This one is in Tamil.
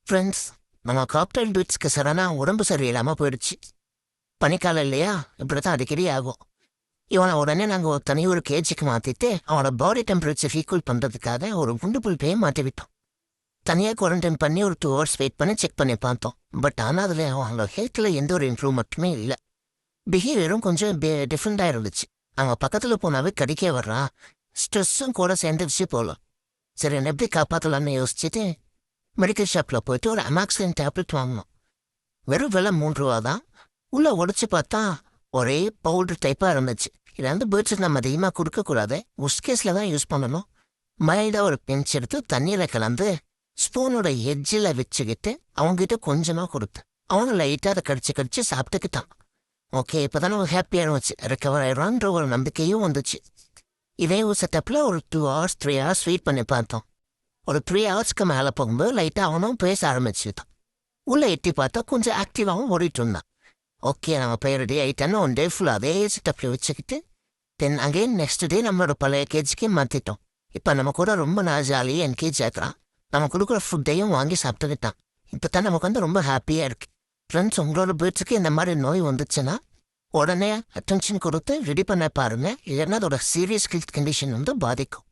ஃப்ரெண்ட்ஸ், நம்ம காக்டைல் டுவெட்ஸ்க்கு சடனாக உடம்பு சரியில்லாமல் போயிடுச்சு. பனிக்காலம் இல்லையா, இப்படி தான் அடிக்கடி ஆகும். இவனை உடனே நாங்கள் ஒரு கேஜிக்கு மாற்றிட்டு அவனோட பாடி டெம்பரேச்சர் ஈக்குவல் பண்ணுறதுக்காக ஒரு குண்டு புல் பேயை மாற்றி விட்டோம். தனியாக குவாரண்டைன் பண்ணி ஒரு 2 hours வெயிட் பண்ணி செக் பண்ணி பார்த்தோம். பட் ஆனால் அதில் அவனோட ஹெல்த்தில் எந்த ஒரு இம்ப்ரூவ்மெண்ட்டுமே இல்லை. பிஹேவியரும் கொஞ்சம் டிஃப்ரெண்ட்டாக இருந்துச்சு. அவன் பக்கத்தில் போனாவே கடிக்க வர்றான். ஸ்ட்ரெஸ்ஸும் கூட சேர்ந்துருச்சு போல. சரி, என்னை எப்படி காப்பாற்றலான்னு யோசிச்சுட்டு மெடிக்கல் ஷாப்பில் போயிட்டு ஒரு அமாக்சிலின் டேப்லெட் வாங்கினோம். வெறும் விலை 3 ரூபா தான். உள்ளே உடச்சி பார்த்தா ஒரே பவுடர் டைப்பாக இருந்துச்சு. இதை பேர்ட்ஸுக்கு நம்ம அதிகமாக கொடுக்கக்கூடாது, உஸ்கேஸில் தான் யூஸ் பண்ணணும். மைல்டாக ஒரு பெஞ்ச் எடுத்து தண்ணியில் கலந்து ஸ்பூனோட எட்ஜில் வச்சுக்கிட்டு அவங்ககிட்ட கொஞ்சமாக கொடுத்து அவனும் லைட்டாக அதை கடிச்சு சாப்பிட்டுக்கிட்டான். ஓகே, இப்போ தானே ஒரு ஹாப்பியாக இருந்துச்சு, ரெக்கவர் ஆயிடுறான்ற ஒரு நம்பிக்கையும் வந்துச்சு. இதே ஒரு செட்டப்பில் ஒரு 2 hours 3 hours வெயிட் பண்ணி பார்த்தோம். ஒரு 3 ஹவர்ஸ்க்கு மேலே போகும்போது லைட்டாக அவனும் பேச ஆரம்பிச்சுட்டான். உள்ளே எட்டி பார்த்தா கொஞ்சம் ஆக்டிவாகவும் ஓடிட்டு இருந்தான். ஓகே, நம்ம போய் ரெடி ஆகிட்டான்னு 1 day ஃபுல்லாக அதே செட்டப்பில் வச்சுக்கிட்டு தென் அகெயின் நெக்ஸ்ட் டே நம்மளோட பழைய கேஜிக்கே மாற்றிட்டோம். இப்போ நம்ம கூட ரொம்ப ஜாலியாக என்கேஜ் ஆக்குறான். நம்ம கொடுக்குற ஃபுட்டையும் வாங்கி சாப்பிட்டுக்கிட்டான். இப்போ தான் நமக்கு ரொம்ப ஹாப்பியாக இருக்குது. ஃப்ரெண்ட்ஸ், உங்களோட பேர்ட்ஸுக்கு இந்த மாதிரி நோய் வந்துச்சுன்னா உடனே அட்டென்ஷன் கொடுத்து ரெடி பண்ண பாருங்கள். இல்லைன்னா அதோட சீரியஸ் ஹெல்த் கண்டிஷன் பாதிக்கும்.